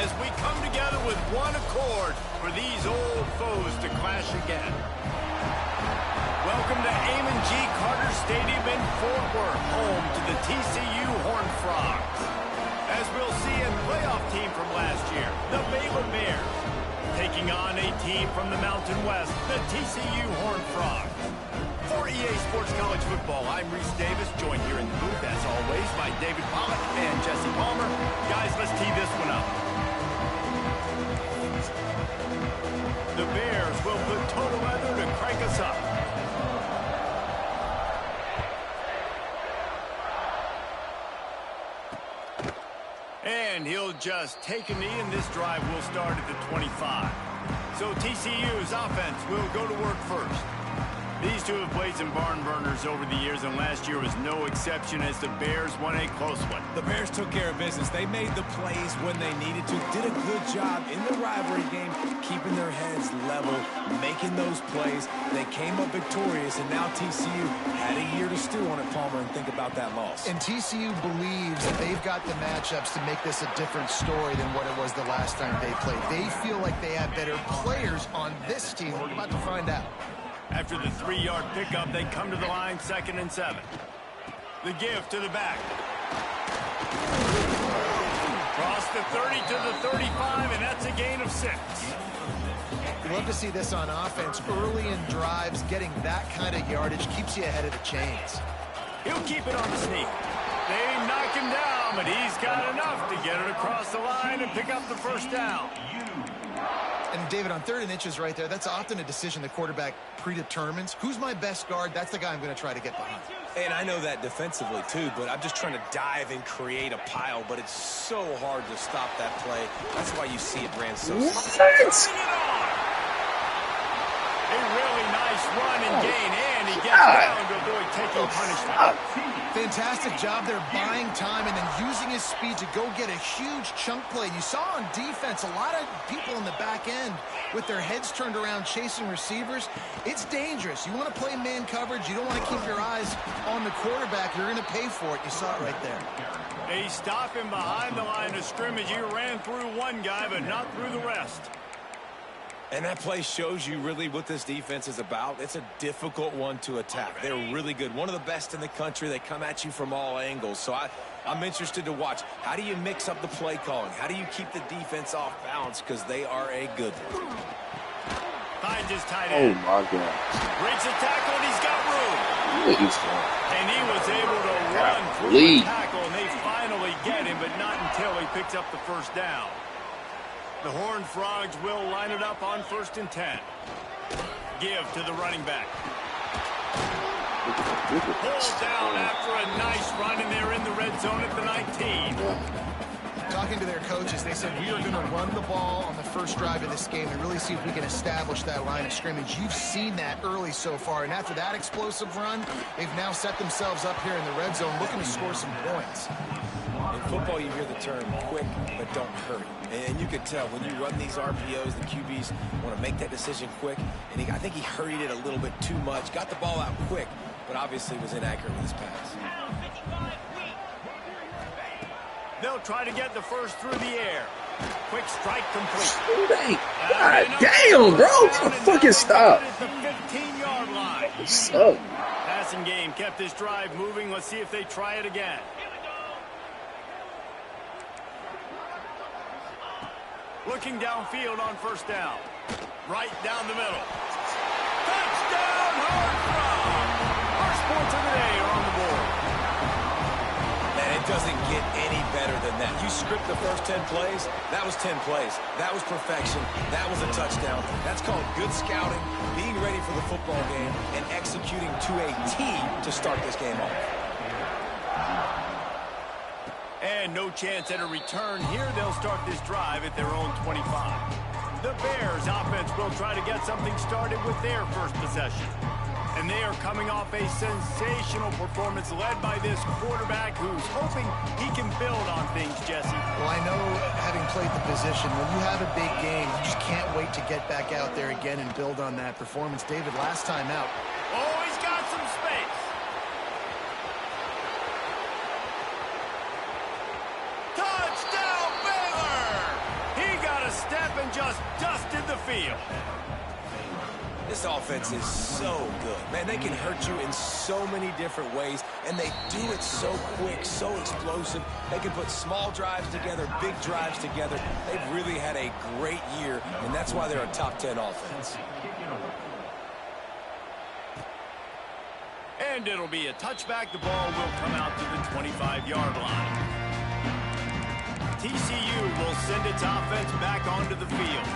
as we come together with one accord for these old foes to clash again. Welcome to Amon G. Carter Stadium in Fort Worth, home to the TCU Horned Frogs. As we'll see a playoff team from last year, the Baylor Bears, taking on a team from the Mountain West, the TCU Horned Frogs. For EA Sports College Football, I'm Reese Davis, joined here in the booth, as always, by David Pollack and Jesse Palmer. Guys, let's tee this one up. The Bears will put total weather to crank us up. And he'll just take a knee, and this drive will start at the 25. So TCU's offense will go to work first. These two have played some barn burners over the years, and last year was no exception as the Bears won a close one. The Bears took care of business. They made the plays when they needed to, did a good job in the rivalry game, keeping their heads level, making those plays. They came up victorious, and now TCU had a year to stew on it, Palmer, and think about that loss. And TCU believes that they've got the matchups to make this a different story than what it was the last time they played. They feel like they have better players on this team. We're about to find out. After the 3-yard pickup, they come to the line, 2nd and 7. The give to the back. Cross the 30 to the 35, and that's a gain of 6. You love to see this on offense. Early in drives, getting that kind of yardage keeps you ahead of the chains. He'll keep it on the sneak. They knock him down, but he's got enough to get it across the line and pick up the first down. And, David, on 3rd and inches right there, that's often a decision the quarterback predetermines. Who's my best guard? That's the guy I'm going to try to get behind. And I know that defensively, too, but I'm just trying to dive and create a pile, but it's so hard to stop that play. That's why you see it ran so slow. A really nice run and gain, and he gets down to avoid taking punishment. Fantastic job there buying time and then using his speed to go get a huge chunk play. You saw on defense a lot of people in the back end with their heads turned around chasing receivers. It's dangerous. You want to play man coverage. You don't want to keep your eyes on the quarterback. You're going to pay for it. You saw it right there. They stop him behind the line of scrimmage. He ran through one guy, but not through the rest. And that play shows you really what this defense is about. It's a difficult one to attack. They're really good. One of the best in the country. They come at you from all angles. So I'm interested to watch. How do you mix up the play calling? How do you keep the defense off balance? Because they are a good one. Finds his tight end. Oh, my God. Breaks a tackle, and he's got room. And he was able to run through the tackle, and they finally get him, but not until he picks up the first down. The Horned Frogs will line it up on 1st and 10. Give to the running back. Pulled down after a nice run, and they're in the red zone at the 19. Talking to their coaches, they said, we are going to run the ball on the first drive of this game and really see if we can establish that line of scrimmage. You've seen that early so far, and after that explosive run, they've now set themselves up here in the red zone looking to score some points. In football, you hear the term quick, but don't hurry. And you can tell when you run these RPOs, the QBs want to make that decision quick. And I think he hurried it a little bit too much. Got the ball out quick, but obviously was inaccurate with his pass. They'll try to get the first through the air. Quick strike complete. God damn, bro. Fucking stop. The 15-yard line. What's up? Passing game kept this drive moving. Let's see if they try it again. Looking downfield on 1st down. Right down the middle. Touchdown, Horned Frogs! First points of the day are on the board. Man, it doesn't get any better than that. You script the first 10 plays, that was 10 plays. That was perfection. That was a touchdown. That's called good scouting, being ready for the football game, and executing to a T to start this game off. And no chance at a return here. They'll start this drive at their own 25. The Bears offense will try to get something started with their first possession. And they are coming off a sensational performance led by this quarterback who's hoping he can build on things, Jesse. Well, I know, having played the position, when you have a big game, you just can't wait to get back out there again and build on that performance. David, last time out. Oh, he's got some space. Touchdown, Baylor! and just dusted the field. This offense is so good. Man, they can hurt you in so many different ways, and they do it so quick, so explosive. They can put small drives together, big drives together. They've really had a great year, and that's why they're a top 10 offense. And it'll be a touchback. The ball will come out to the 25-yard line. TCU will send its offense back onto the field.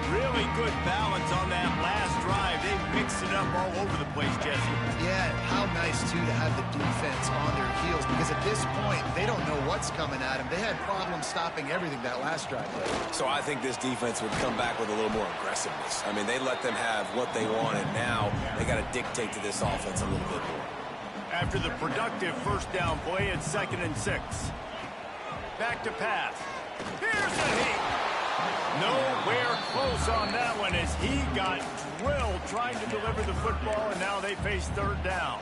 Really good balance on that last drive. They mixed it up all over the place, Jesse. Yeah, how nice, too, to have the defense on their heels, because at this point, they don't know what's coming at them. They had problems stopping everything that last drive. So I think this defense would come back with a little more aggressiveness. I mean, they let them have what they wanted. Now they got to dictate to this offense a little bit more. After the productive first down play, it's 2nd and 6. Back to pass. Here's a heat. Nowhere close on that one as he got drilled trying to deliver the football, and now they face 3rd down.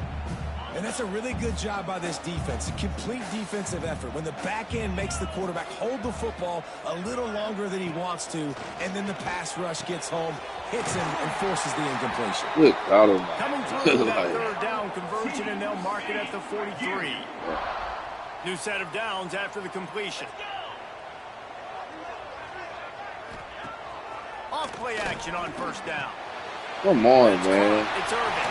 And that's a really good job by this defense, a complete defensive effort. When the back end makes the quarterback hold the football a little longer than he wants to, and then the pass rush gets home, hits him, and forces the incompletion. Look out of my. Coming through that 3rd down conversion, and they'll mark it at the 43. New set of downs after the completion. Off play action on 1st down. Come on, man. It's Irvin.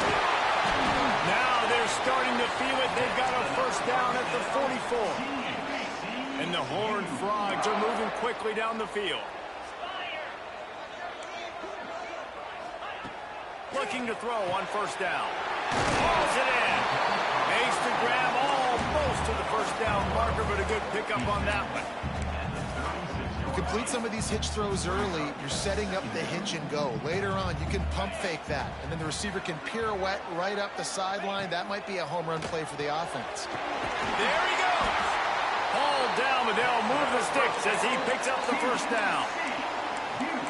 Now they're starting to feel it. They've got a 1st down at the 44. And the Horned Frogs are moving quickly down the field. Looking to throw on 1st down. Hauls it in. Makes the grab almost to the 1st down marker, but a good pickup on that one. Complete some of these hitch throws early, you're setting up the hitch and go. Later on, you can pump fake that, and then the receiver can pirouette right up the sideline. That might be a home run play for the offense. There he goes. Ball down, but they'll move the sticks as he picks up the 1st down.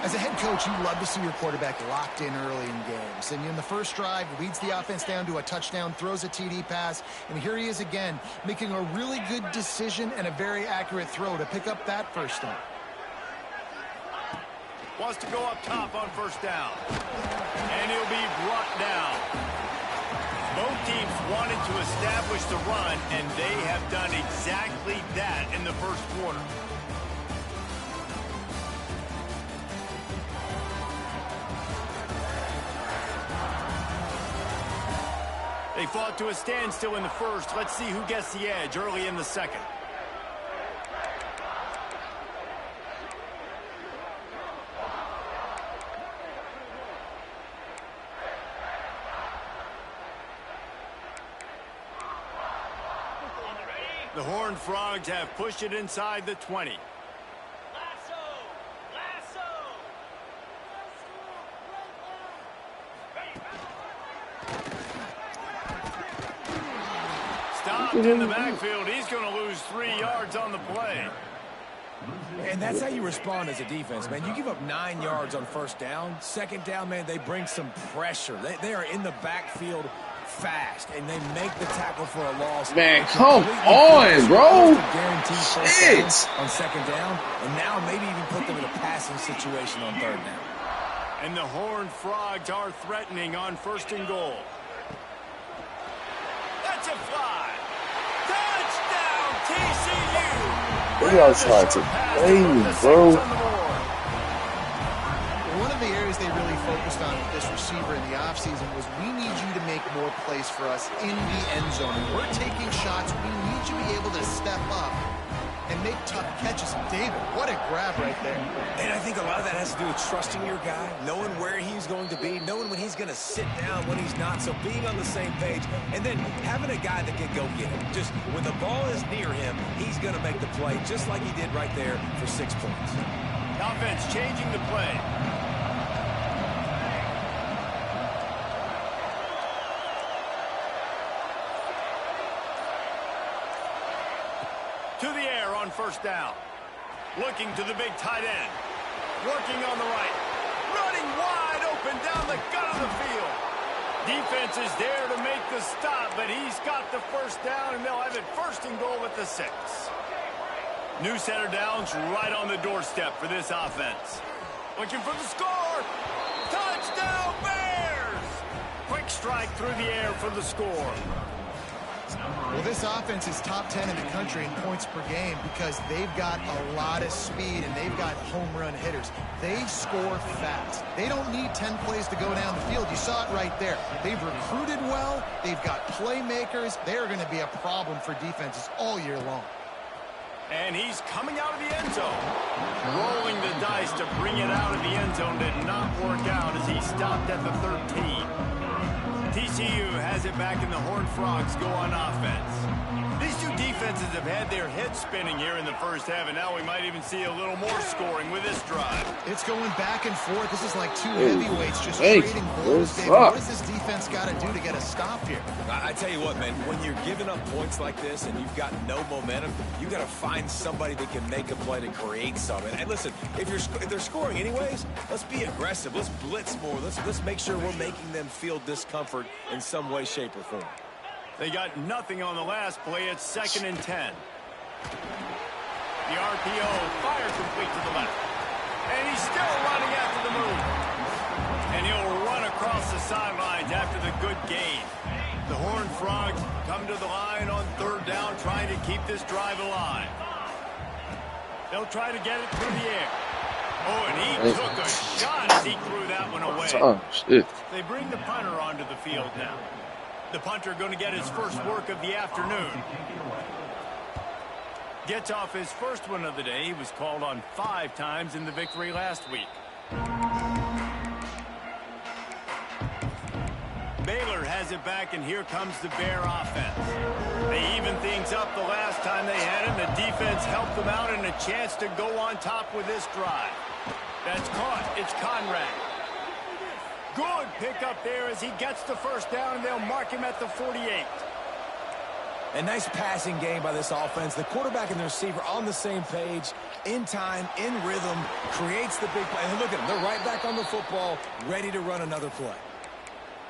As a head coach, you love to see your quarterback locked in early in games. And in the first drive, leads the offense down to a touchdown, throws a TD pass, and here he is again, making a really good decision and a very accurate throw to pick up that 1st down. Wants to go up top on 1st down. And he'll be brought down. Both teams wanted to establish the run, and they have done exactly that in the 1st quarter. They fought to a standstill in the 1st. Let's see who gets the edge early in the 2nd. The Horned Frogs have pushed it inside the 20. Stopped in the backfield. He's going to lose 3 yards on the play. And that's how you respond as a defense, man. You give up 9 yards on 1st down. 2nd down, man, they bring some pressure. They are in the backfield fast, and they make the tackle for a loss. Man, come on, bro. Shit. On 2nd down, and now maybe even put them in a passing situation on 3rd down. And the Horned Frogs are threatening on 1st and goal. That's a fly. Touchdown, TCU. They are trying to play me, bro. One of the areas they really focused on with this receiver in the offseason was we need you to make more plays for us in the end zone. And we're taking shots. We need you to be able to step up and make tough catches. David, what a grab right there. And I think a lot of that has to do with trusting your guy, knowing where he's going to be, knowing when he's going to sit down, when he's not, so being on the same page, and then having a guy that can go get him. Just when the ball is near him, he's going to make the play, just like he did right there for 6 points. Offense changing the play. To the air on 1st down. Looking to the big tight end. Working on the right. Running wide open down the gut of the field. Defense is there to make the stop, but he's got the 1st down, and they'll have it 1st and goal at the 6. New set of downs right on the doorstep for this offense. Looking for the score. Touchdown, Bears! Quick strike through the air for the score. Well, this offense is top 10 in the country in points per game because they've got a lot of speed and they've got home run hitters. They score fast. They don't need 10 plays to go down the field. You saw it right there. They've recruited well. They've got playmakers. They're going to be a problem for defenses all year long. And he's coming out of the end zone. Rolling the dice to bring it out of the end zone did not work out as he stopped at the 13. TCU has it back and the Horned Frogs go on offense. These two defenses have had their heads spinning here in the first half, and now we might even see a little more scoring with this drive. It's going back and forth. This is like two heavyweights just trading blows, David. What does this defense got to do to get a stop here? I tell you what, man, when you're giving up points like this and you've got no momentum, you got to find somebody that can make a play to create something. And listen, if they're scoring anyways, let's be aggressive. Let's blitz more. Let's make sure we're making them feel discomfort in some way, shape, or form. They got nothing on the last play. It's 2nd and 10. The RPO fire complete to the left. And he's still running after the move. And he'll run across the sidelines after the good gain. The Horned Frogs come to the line on 3rd down, trying to keep this drive alive. They'll try to get it through the air. Oh, and he took a shot as he threw that one away. Oh, shit. They bring the punter onto the field now. The punter going to get his first work of the afternoon. Gets off his first one of the day. He was called on 5 times in the victory last week. Baylor has it back, and here comes the Bear offense. They evened things up the last time they had him. The defense helped them out and a chance to go on top with this drive. That's caught. It's Conrad. Good pickup there as he gets the first down, and they'll mark him at the 48. A nice passing game by this offense. The quarterback and the receiver on the same page, in time, in rhythm, creates the big play. And look at them. They're right back on the football, ready to run another play.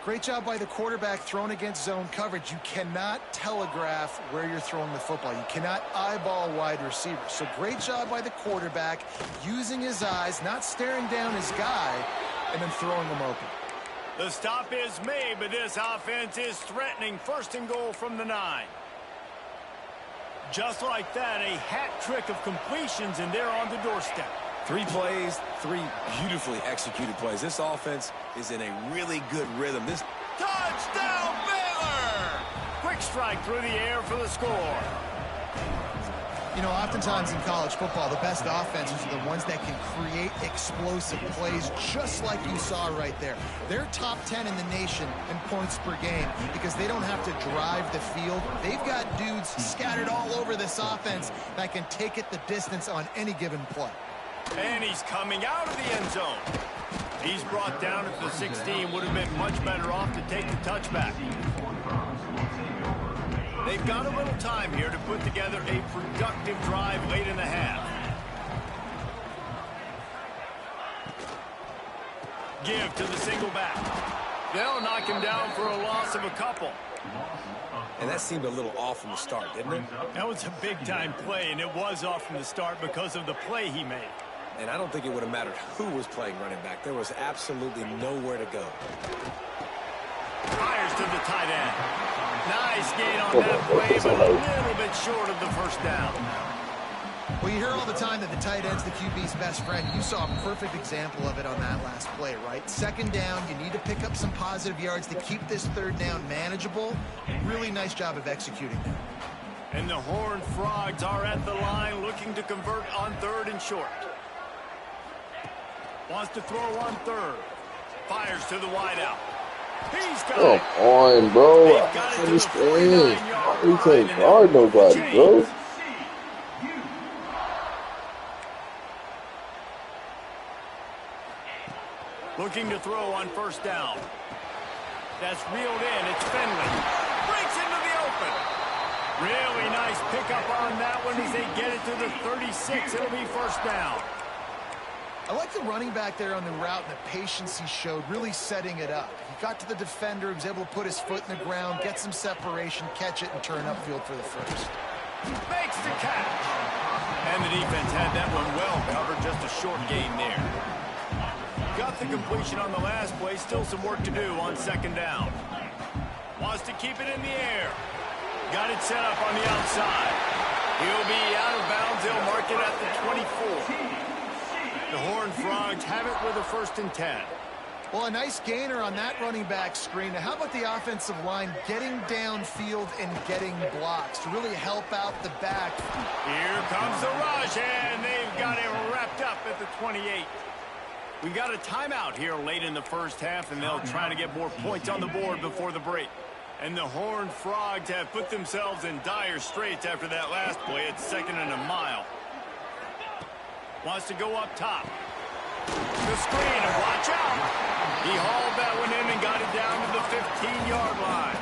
Great job by the quarterback thrown against zone coverage. You cannot telegraph where you're throwing the football. You cannot eyeball wide receivers. So great job by the quarterback using his eyes, not staring down his guy, and then throwing them open. The stop is made, but this offense is threatening. 1st and goal from the 9. Just like that, a hat trick of completions, and they're on the doorstep. 3 plays, 3 beautifully executed plays. This offense is in a really good rhythm. This touchdown, Baylor! Quick strike through the air for the score. You know, oftentimes in college football, the best offenses are the ones that can create explosive plays, just like you saw right there. They're top 10 in the nation in points per game because they don't have to drive the field. They've got dudes scattered all over this offense that can take it the distance on any given play. And he's coming out of the end zone. He's brought down at the 16. Would have been much better off to take the touchback. They've got a little time here to put together a productive drive late in the half. Give to the single back. They'll knock him down for a loss of a couple. And that seemed a little off from the start, didn't it? That was a big-time play, and it was off from the start because of the play he made. And I don't think it would have mattered who was playing running back. There was absolutely nowhere to go. Fires to the tight end. Nice gain on that play, but a little bit short of the first down. Well, you hear all the time that the tight end's the QB's best friend. You saw a perfect example of it on that last play, right? 2nd down, you need to pick up some positive yards to keep this 3rd down manageable. Really nice job of executing that. And the Horned Frogs are at the line looking to convert on 3rd and short. Wants to throw on 3rd. Fires to the wideout. He's got it. Come on, bro. I understand. You can't guard nobody, bro. Looking to throw on 1st down. That's reeled in. It's Finley. Breaks into the open. Really nice pickup on that one as they get it to the 36. It'll be 1st down. I like the running back there on the route and the patience he showed, really setting it up. He got to the defender, was able to put his foot in the ground, get some separation, catch it, and turn upfield for the 1st. Makes the catch. And the defense had that one well covered, just a short gain there. got the completion on the last play. Still some work to do on second down. Wants to keep it in the air. Got it set up on the outside. He'll be out of bounds. They'll mark it at the 24. The Horned Frogs have it with a 1st and 10. Well, a nice gainer on that running back screen. Now, how about the offensive line getting downfield and getting blocks to really help out the back? Here comes the rush, and they've got it wrapped up at the 28. We got a timeout here late in the first half, and they'll try to get more points on the board before the break. And the Horned Frogs have put themselves in dire straits after that last play. It's 2nd and a mile. Wants to go up top. The screen, and watch out. He hauled that one in and got it down to the 15-yard line.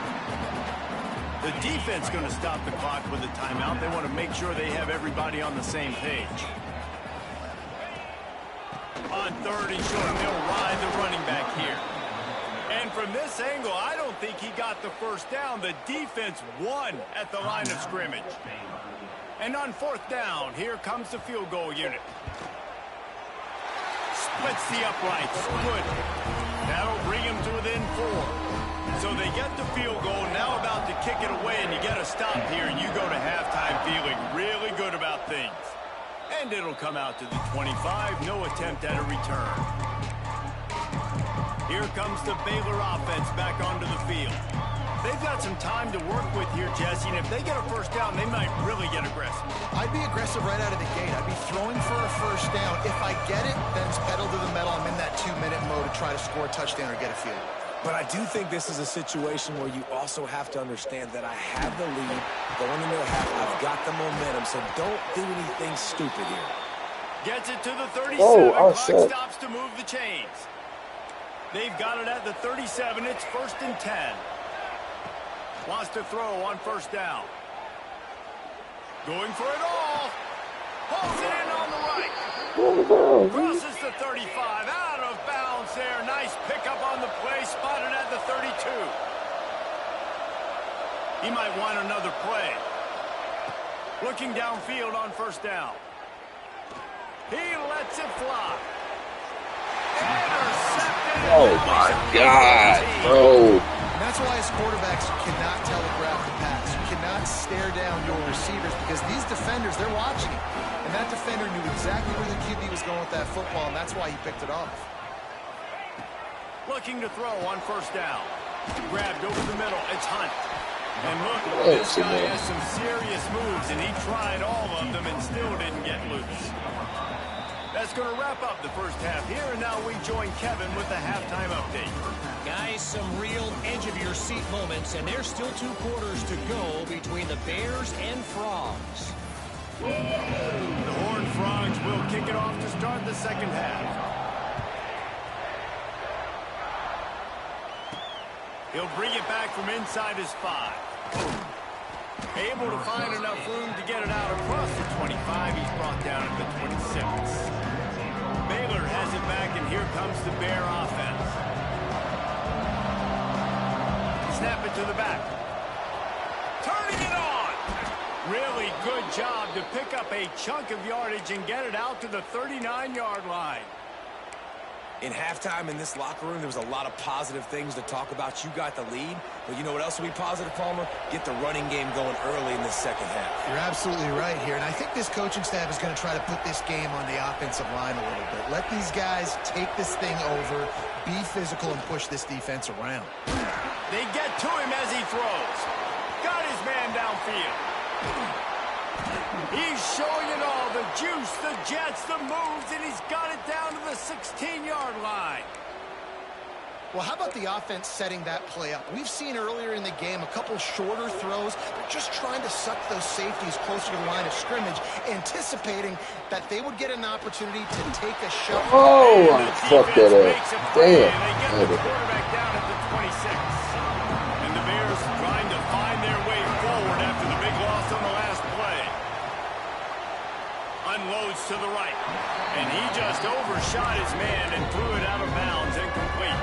The defense going to stop the clock with a timeout. They want to make sure they have everybody on the same page. On 3rd and short, they'll ride the running back here. And from this angle, I don't think he got the 1st down. The defense won at the line of scrimmage. And on 4th down, here comes the field goal unit. Splits the uprights. Good. That'll bring him to within 4. So they get the field goal, now about to kick it away, and you get a stop here, and you go to halftime feeling really good about things. And it'll come out to the 25. No attempt at a return. Here comes the Baylor offense back onto the field. They've got some time to work with here, Jesse, and if they get a 1st down, they might really get aggressive. I'd be aggressive right out of the gate. I'd be throwing for a 1st down. If I get it, then it's pedal to the metal. I'm in that 2-minute mode to try to score a touchdown or get a field. But I do think this is a situation where you also have to understand that I have the lead going into the half. I've got the momentum, so don't do anything stupid here. Gets it to the 37. Clock stops to move the chains. They've got it at the 37. It's 1st and 10. Wants to throw on 1st down. Going for it all. Pulls it in on the right. Crosses the 35. Out of bounds there. Nice pickup on the play. Spotted at the 32. He might want another play. Looking downfield on 1st down. He lets it fly. Intercepted. Oh, my God, bro. And that's why as quarterbacks, you cannot telegraph the pass. You cannot stare down your receivers because these defenders, they're watching it. And that defender knew exactly where the QB was going with that football, and that's why he picked it off. Looking to throw on 1st down. Grabbed over the middle. It's Hunt. And look, this guy has some serious moves, and he tried all of them and still didn't get loose. That's going to wrap up the first half here, and now we join Kevin with the halftime update. Guys, some real edge-of-your-seat moments, and there's still 2 quarters to go between the Bears and Frogs. The Horned Frogs will kick it off to start the second half. He'll bring it back from inside his 5. Able to find enough room to get it out across the 25. He's brought down at the 26. Baylor has it back, and here comes the Bear offense. Snap it to the back. Turning it on. Really good job to pick up a chunk of yardage and get it out to the 39-yard line. In halftime in this locker room, there was a lot of positive things to talk about. You got the lead, but you know what else will be positive, Palmer? Get the running game going early in the second half. You're absolutely right here, and I think this coaching staff is going to try to put this game on the offensive line a little bit. Let these guys take this thing over, be physical, and push this defense around. They get to him as he throws. Got his man downfield. He's showing it all, the juice, the jets, the moves, and he's got it down to the 16-yard line. Well, how about the offense setting that play up? We've seen earlier in the game a couple shorter throws. They're just trying to suck those safeties closer to the line of scrimmage, anticipating that they would get an opportunity to take a shot. Oh, I fucked that up. Damn. They get the quarterback down at the 26. And the Bears trying to find their way forward after the big loss on the last play. Unloads to the right. And he just overshot his man and threw it out of bounds, incomplete.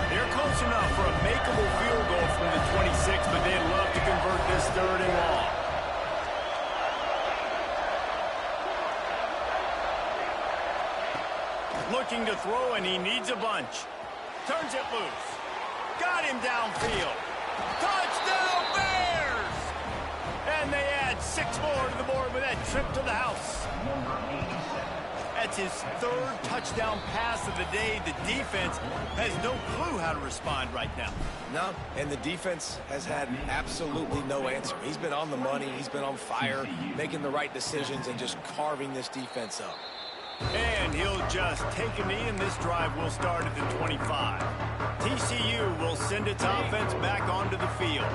They're close enough for a makeable field goal from the 26, but they'd love to convert this 3rd and long. Looking to throw, and he needs a bunch. Turns it loose. Got him downfield. Touchdown, Bears! And they add 6 more to the board with that trip to the house. That's his 3rd touchdown pass of the day. The defense has no clue how to respond right now. No, and the defense has had absolutely no answer. He's been on the money. He's been on fire, making the right decisions and just carving this defense up. And he'll just take a knee, and this drive will start at the 25. TCU will send its offense back onto the field.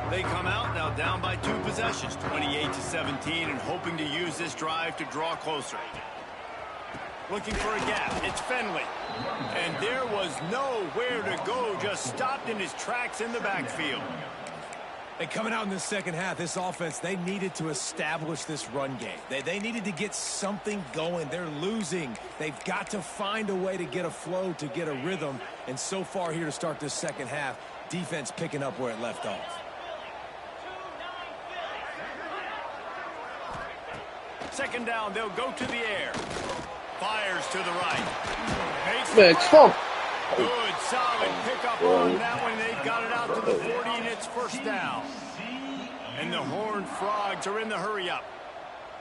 They come out now down by 2 possessions, 28-17, and hoping to use this drive to draw closer. Looking for a gap. It's Finley. And there was nowhere to go, just stopped in his tracks in the backfield. And coming out in the second half, this offense, they needed to establish this run game. They needed to get something going. They're losing. They've got to find a way to get a flow, to get a rhythm. And so far here to start this second half, defense picking up where it left off. Second down, they'll go to the air. Fires to the right. Max Funk. Good, solid pickup on that one. They've got it out to the 40, and it's first down. And the Horned Frogs are in the hurry-up.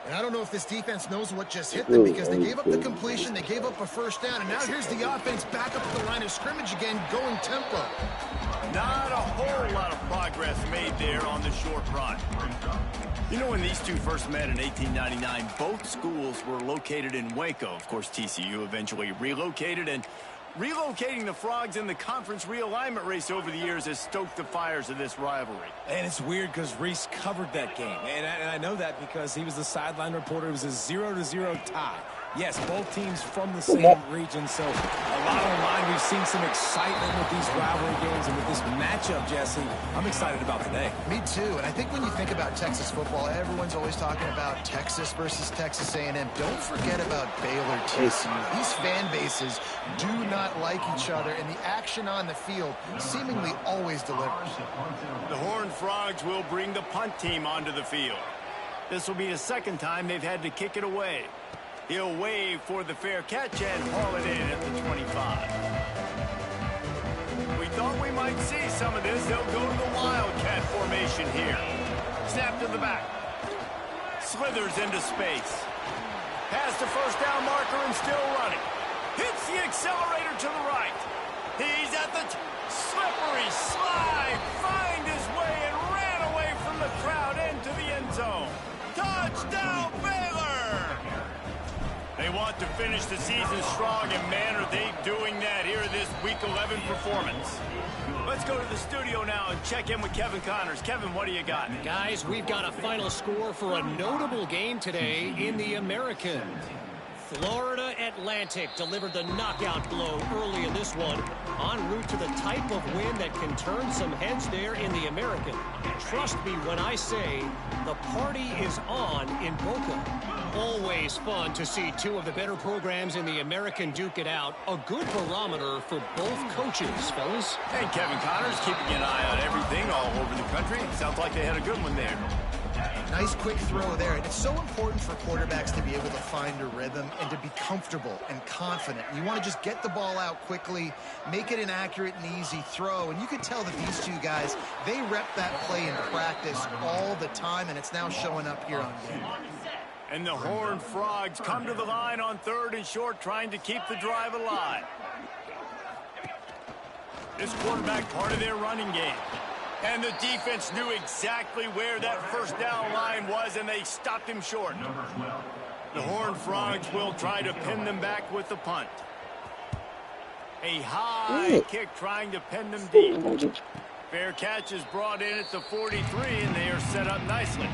And I don't know if this defense knows what just hit them, because they gave up the completion, they gave up a first down, and now here's the offense back up at the line of scrimmage again, going tempo. Not a whole lot of progress made there on the short run. You know, when these two first met in 1899, both schools were located in Waco. Of course, TCU eventually relocated, and relocating the Frogs in the conference realignment race over the years has stoked the fires of this rivalry. And it's weird because Reese covered that game. And I know that because he was the sideline reporter. It was a 0-0 tie. Yes, both teams from the same region, so a lot on the line. We've seen some excitement with these rivalry games and with this matchup, Jesse. I'm excited about today. Me too, and I think when you think about Texas football, everyone's always talking about Texas versus Texas A&M. Don't forget about Baylor TCU. These fan bases do not like each other, and the action on the field seemingly always delivers. The Horned Frogs will bring the punt team onto the field. This will be the second time they've had to kick it away. He'll wave for the fair catch and haul it in at the 25. We thought we might see some of this. They'll go to the Wildcat formation here. Snap to the back. Slithers into space. Past the first down marker and still running. Hits the accelerator to the right. He's at the slippery slide. Find his way and ran away from the crowd into the end zone. Touchdown, Baylor! They want to finish the season strong, and man, are they doing that here in this Week 11 performance. Let's go to the studio now and check in with Kevin Connors. Kevin, what do you got? Guys, we've got a final score for a notable game today in the American. Florida Atlantic delivered the knockout blow early in this one, en route to the type of win that can turn some heads there in the American. Trust me when I say the party is on in Boca. Always fun to see two of the better programs in the American duke it out. A good barometer for both coaches, fellas. And Kevin Connors keeping an eye on everything all over the country. Sounds like they had a good one there. Nice quick throw there. And it's so important for quarterbacks to be able to find a rhythm and to be comfortable and confident. You want to just get the ball out quickly, make it an accurate and easy throw. And you can tell that these two guys, they rep that play in practice all the time, and it's now showing up here on game. And the Horned Frogs come to the line on 3rd and short, trying to keep the drive alive. This quarterback part of their running game. And the defense knew exactly where that first down line was, and they stopped him short. The Horned Frogs will try to pin them back with the punt. A high kick trying to pin them deep. Fair catch is brought in at the 43, and they are set up nicely.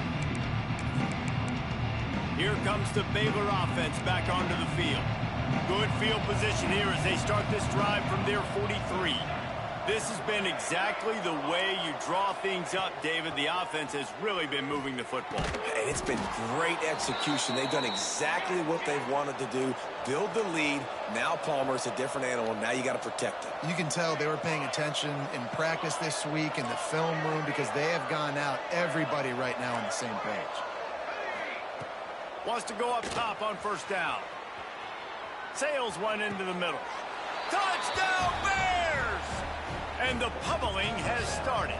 Here comes the Baylor offense back onto the field. Good field position here as they start this drive from their 43. This has been exactly the way you draw things up, David. The offense has really been moving the football. And it's been great execution. They've done exactly what they've wanted to do. Build the lead. Now Palmer's a different animal. Now you got to protect it. You can tell they were paying attention in practice this week in the film room, because they have gone out, everybody right now on the same page. Wants to go up top on first down. Sails one into the middle. Touchdown Bears! And the pummeling has started.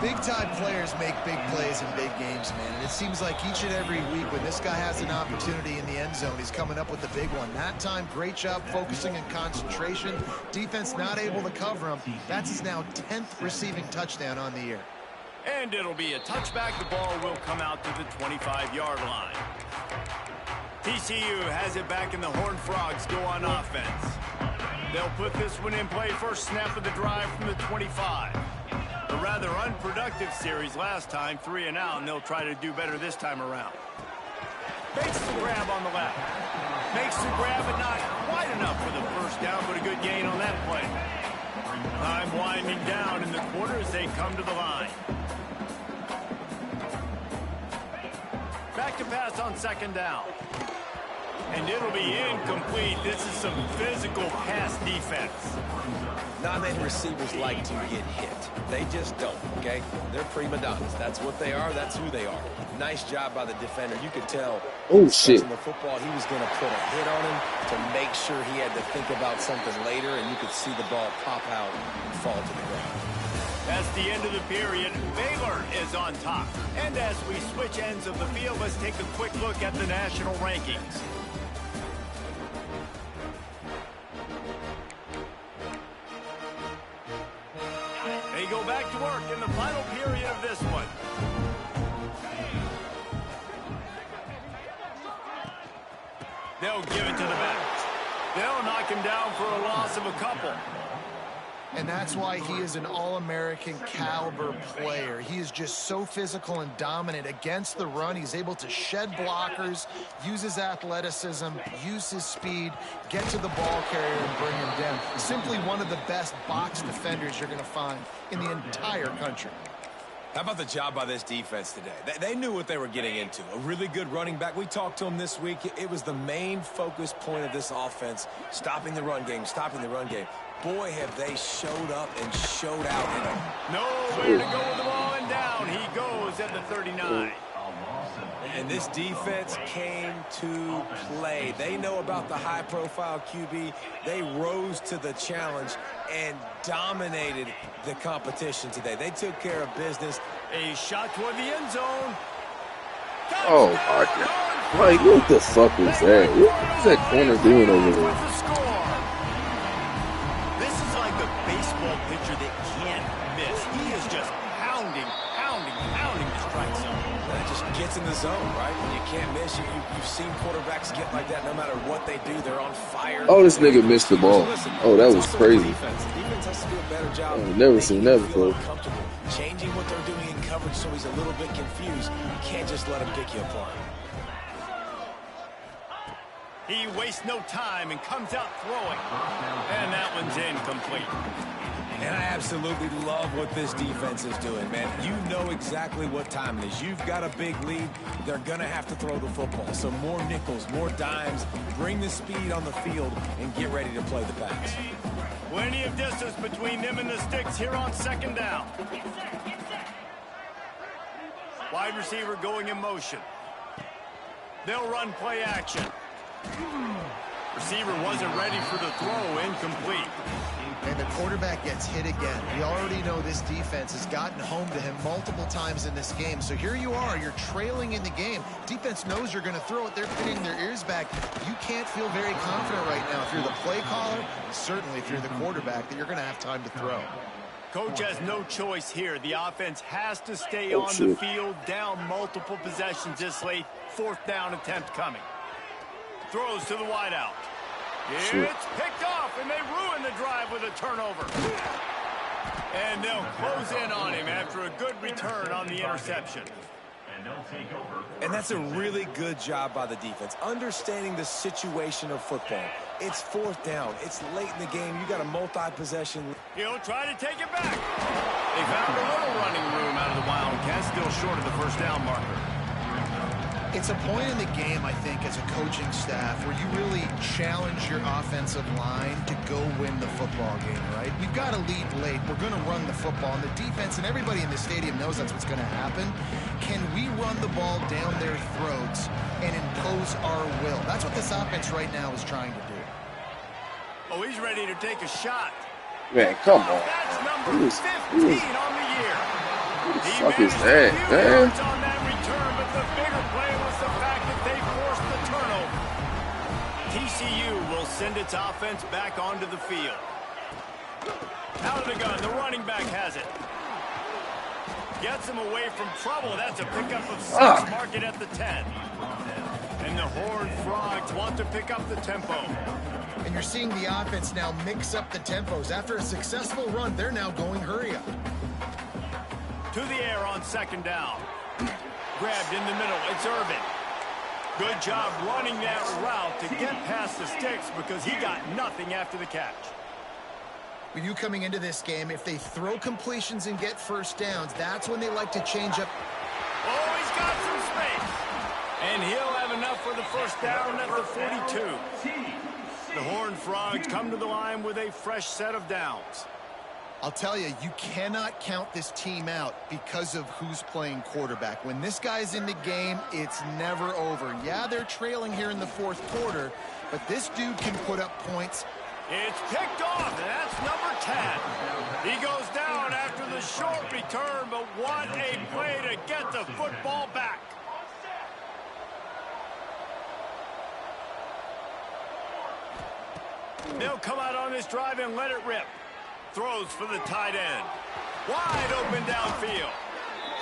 Big-time players make big plays in big games, man. And it seems like each and every week when this guy has an opportunity in the end zone, he's coming up with the big one. That time, great job focusing and concentration. Defense not able to cover him. That's his now 10th receiving touchdown on the year. And it'll be a touchback. The ball will come out to the 25-yard line. TCU has it back, and the Horned Frogs go on offense. They'll put this one in play. First snap of the drive from the 25. A rather unproductive series last time, 3 and out, and they'll try to do better this time around. Makes the grab on the left. Makes the grab, but not quite enough for the first down, but a good gain on that play. Time winding down in the quarter as they come to the line. Back to pass on second down. And it'll be incomplete. This is some physical pass defense. Non-man receivers like to get hit. They just don't, okay? They're prima donnas. That's what they are. That's who they are. Nice job by the defender. You could tell. Oh, shit. In the football, he was going to put a hit on him to make sure he had to think about something later, and you could see the ball pop out and fall to the ground. That's the end of the period. Baylor is on top. And as we switch ends of the field, let's take a quick look at the national rankings. They go back to work in the final period of this one. They'll give it to the backs. They'll knock him down for a loss of a couple. And that's why he is an All-American caliber player. He is just so physical and dominant against the run. He's able to shed blockers, use his athleticism, use his speed, get to the ball carrier and bring him down. Simply one of the best box defenders you're going to find in the entire country. How about the job by this defense today? They knew what they were getting into. A really good running back. We talked to him this week. It was the main focus point of this offense, stopping the run game, stopping the run game. Boy, have they showed up and showed out in it. Nowhere to go with the ball, and down he goes at the 39. And this defense came to play. They know about the high-profile QB. They rose to the challenge and dominated the competition today. They took care of business. A shot toward the end zone. Oh, my God. Like, what the fuck was that? What is that corner doing over there? This is like a baseball pitcher that can't miss. He is just pounding the strike zone. That just gets in the zone, right? When you can't miss, you've seen quarterbacks get like that no matter what they do. They're on fire. Oh, this nigga missed the ball. Oh, that was crazy. Defense has to do a better job. I've never seen that before. Changing what they're doing in coverage so he's a little bit confused. You can't just let him pick you apart. He wastes no time and comes out throwing. And that one's incomplete. And I absolutely love what this defense is doing, man. You know exactly what time it is. You've got a big lead. They're going to have to throw the football. So more nickels, more dimes. Bring the speed on the field and get ready to play the pass. Plenty of distance between them and the sticks here on second down. Wide receiver going in motion. They'll run play action. Receiver wasn't ready for the throw, incomplete. And the quarterback gets hit again. We already know this defense has gotten home to him multiple times in this game. So here you are, you're trailing in the game. Defense knows you're going to throw it. They're pinning their ears back. You can't feel very confident right now if you're the play caller, and certainly if you're the quarterback, that you're going to have time to throw. Coach has no choice here. The offense has to stay on the field, down multiple possessions this late. Fourth down attempt coming. Throws to the wideout. It's picked off, and they ruin the drive with a turnover. And they'll close in on him after a good return on the interception. And that's a really good job by the defense, understanding the situation of football. It's fourth down. It's late in the game. You got a multi-possession. He'll try to take it back. They found a little running room out of the Wildcats, still short of the first down marker. It's a point in the game, I think, as a coaching staff where you really challenge your offensive line to go win the football game, right? We've got to lead late. We're going to run the football. And the defense and everybody in the stadium knows that's what's going to happen. Can we run the ball down their throats and impose our will? That's what this offense right now is trying to do. Oh, he's ready to take a shot. Man, come on. That's number 15 on the year. He Fuck is managed that, a few man? yards on that return, but the bigger play was the fact that they forced the turnover. TCU will send its offense back onto the field. Out of the gun, the running back has it. Gets him away from trouble. That's a pickup of 6, mark it at the 10. And the Horned Frogs want to pick up the tempo. And you're seeing the offense now mix up the tempos. After a successful run, they're now going hurry up. To the air on second down. Grabbed in the middle. It's Irvin. Good job running that route to get past the sticks because he got nothing after the catch. With you coming into this game, if they throw completions and get first downs, that's when they like to change up. Oh, he's got some space. And he'll have enough for the first down at the 42. The Horned Frogs come to the line with a fresh set of downs. I'll tell you, you cannot count this team out because of who's playing quarterback. When this guy's in the game, it's never over. Yeah, they're trailing here in the fourth quarter, but this dude can put up points. It's picked off, and that's number 10. He goes down after the short return, but what a play to get the football back. They'll come out on this drive and let it rip. Throws for the tight end. Wide open downfield.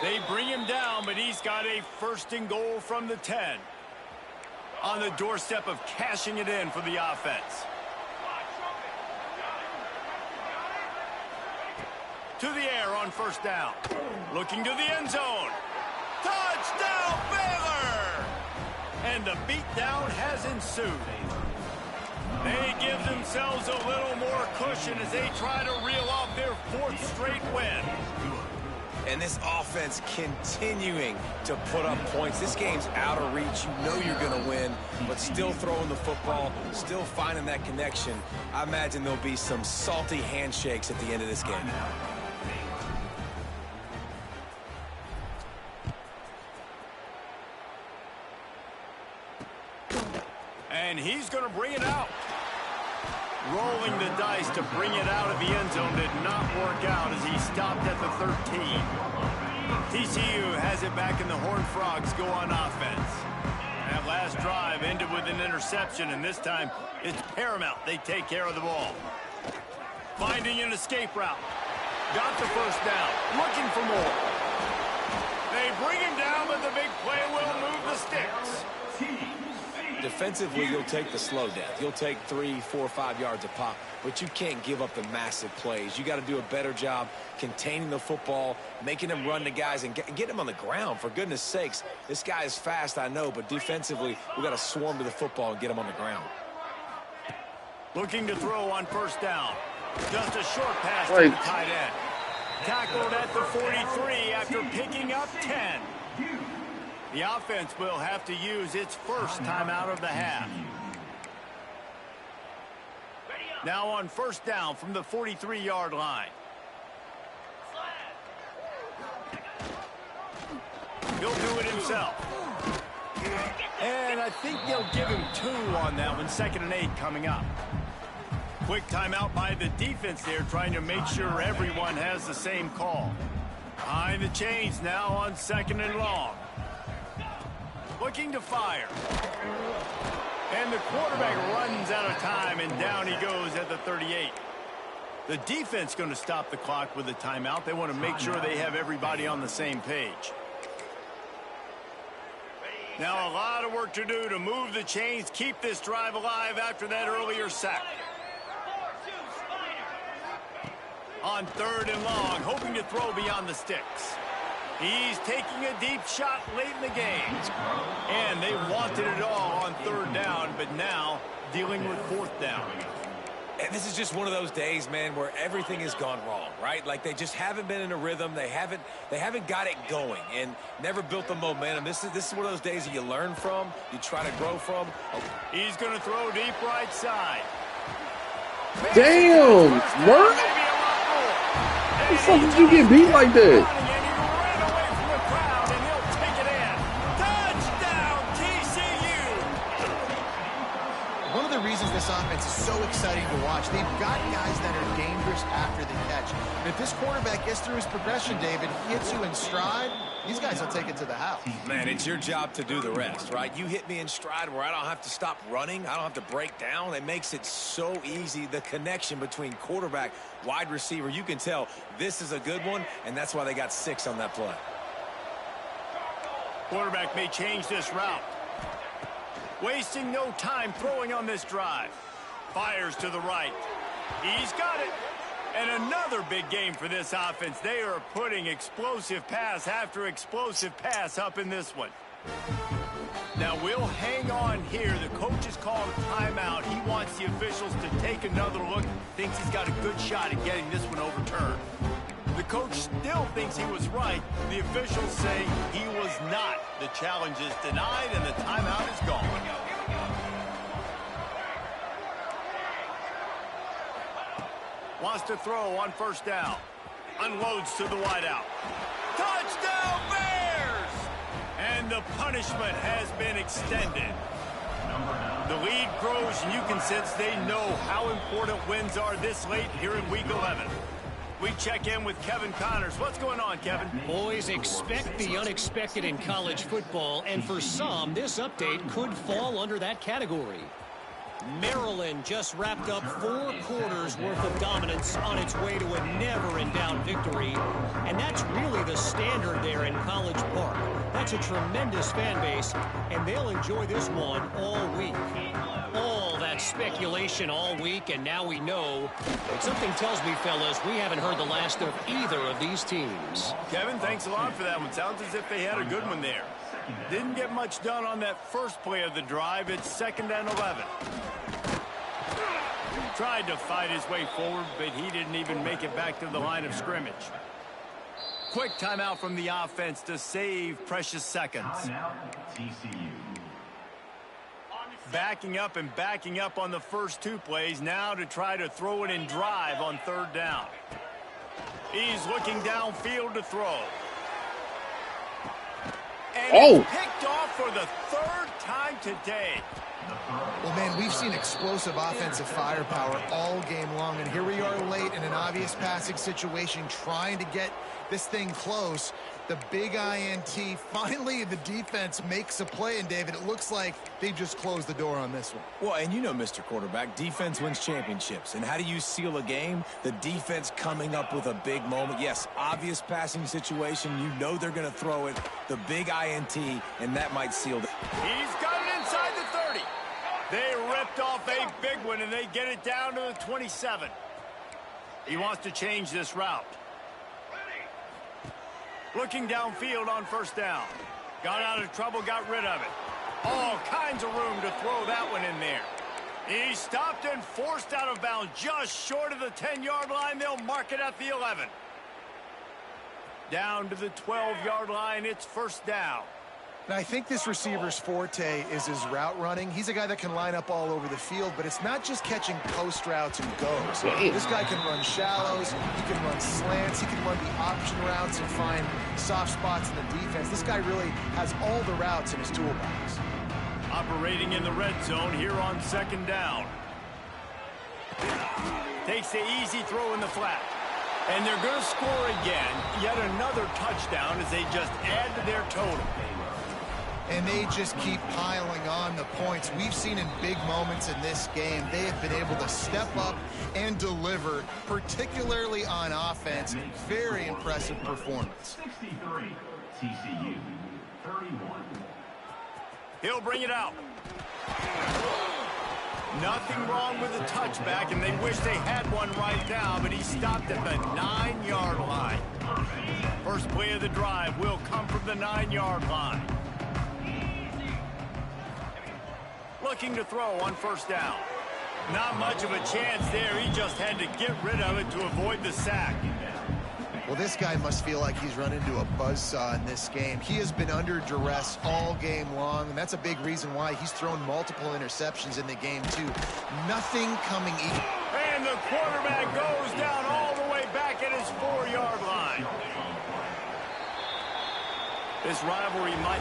They bring him down, but he's got a first and goal from the 10. On the doorstep of cashing it in for the offense. To the air on first down. Looking to the end zone. Touchdown, Baylor! And the beatdown has ensued. They give themselves a little more cushion as they try to reel off their 4th straight win. And this offense continuing to put up points. This game's out of reach. You know you're going to win, but still throwing the football, still finding that connection. I imagine there'll be some salty handshakes at the end of this game. And he's going to bring it out. Rolling the dice to bring it out of the end zone did not work out as he stopped at the 13. TCU has it back, and the Horned Frogs go on offense. That last drive ended with an interception, and this time it's paramount they take care of the ball. Finding an escape route. Got the first down. Looking for more. They bring him down, but the big play will move the sticks. Defensively, you'll take the slow death. You'll take 3, 4, 5 yards a pop, but you can't give up the massive plays. You got to do a better job containing the football, making them run to guys, and get them on the ground. For goodness sakes, this guy is fast, I know, but defensively, we got to swarm to the football and get him on the ground. Looking to throw on first down. Just a short pass to the tight end. Tackled at the 43 after picking up 10. The offense will have to use its first timeout of the half. Now on first down from the 43-yard line. He'll do it himself. And I think they'll give him 2 on that one. 2nd and 8 coming up. Quick timeout by the defense there, trying to make sure everyone has the same call. Behind the chains now on 2nd and long. Looking to fire. And the quarterback runs out of time, and down he goes at the 38. The defense going to stop the clock with a timeout. They want to make sure they have everybody on the same page. Now a lot of work to do to move the chains, keep this drive alive after that earlier sack. On 3rd and long, hoping to throw beyond the sticks. He's taking a deep shot late in the game. And they wanted it all on 3rd down, but now dealing with 4th down. And this is just one of those days, man, where everything has gone wrong, right? Like they just haven't been in a rhythm. They haven't got it going and never built the momentum. This is one of those days that you learn from, you try to grow from. He's going to throw deep right side. Damn, Merck? How the fuck did you get beat like that? This offense is so exciting to watch. They've got guys that are dangerous after the catch. And if this quarterback gets through his progression, David, he hits you in stride, these guys will take it to the house. Man, it's your job to do the rest, right? You hit me in stride where I don't have to stop running. I don't have to break down. It makes it so easy. The connection between quarterback, wide receiver, you can tell this is a good one, and that's why they got 6 on that play. Quarterback may change this route. Wasting no time throwing on this drive. Fires to the right. He's got it. And another big game for this offense. They are putting explosive pass after explosive pass up in this one. Now we'll hang on here. The coach has called a timeout. He wants the officials to take another look. Thinks he's got a good shot at getting this one overturned. The coach still thinks he was right. The officials say he was not. The challenge is denied and the timeout is gone. Wants to throw on first down. Unloads to the wideout. Touchdown Bears! And the punishment has been extended. The lead grows and you can sense they know how important wins are this late here in Week 11. We check in with Kevin Connors. What's going on, Kevin? Boys, expect the unexpected in college football, and for some, this update could fall under that category. Maryland just wrapped up 4 quarters worth of dominance on its way to a never-in-doubt victory, and that's really the standard there in College Park. That's a tremendous fan base, and they'll enjoy this one all week. All that speculation all week, and now we know. But something tells me, fellas, we haven't heard the last of either of these teams. Kevin, thanks a lot for that one. Sounds as if they had a good one there. Didn't get much done on that first play of the drive. It's 2nd and 11. Tried to fight his way forward, but he didn't even make it back to the line of scrimmage. Quick timeout from the offense to save precious seconds. TCU. Backing up on the first 2 plays now to try to throw it in drive on 3rd down. He's looking downfield to throw. And it's picked off for the 3rd time today. Well, man, we've seen explosive offensive firepower all game long, and here we are late in an obvious passing situation trying to get this thing close. The big INT, finally the defense makes a play, and David, it looks like they just closed the door on this one. Well, and you know, Mr. Quarterback, defense wins championships. And how do you seal a game? The defense coming up with a big moment. Yes, obvious passing situation. You know they're going to throw it. The big INT, and that might seal it. He's got it inside the 30. They ripped off a big one, and they get it down to the 27. He wants to change this route. Looking downfield on 1st down. Got out of trouble, got rid of it. All kinds of room to throw that one in there. He stopped and forced out of bounds just short of the 10-yard line. They'll mark it at the 11. Down to the 12-yard line, it's 1st down. And I think this receiver's forte is his route running. He's a guy that can line up all over the field, but it's not just catching post routes and goes. This guy can run shallows, he can run slants, he can run the option routes and find soft spots in the defense. This guy really has all the routes in his toolbox. Operating in the red zone here on 2nd down. Takes the easy throw in the flat. And they're going to score again. Yet another touchdown as they just add to their total. And they just keep piling on the points. We've seen in big moments in this game, they have been able to step up and deliver, particularly on offense. Very impressive performance. 63, TCU, 31. He'll bring it out. Nothing wrong with the touchback, and they wish they had one right now, but he stopped at the 9-yard line. First play of the drive will come from the 9-yard line. Looking to throw on 1st down. Not much of a chance there. He just had to get rid of it to avoid the sack. Well, this guy must feel like he's run into a buzzsaw in this game. He has been under duress all game long, and that's a big reason why he's thrown multiple interceptions in the game, too. Nothing coming easy. And the quarterback goes down all the way back at his 4-yard line. This rivalry might not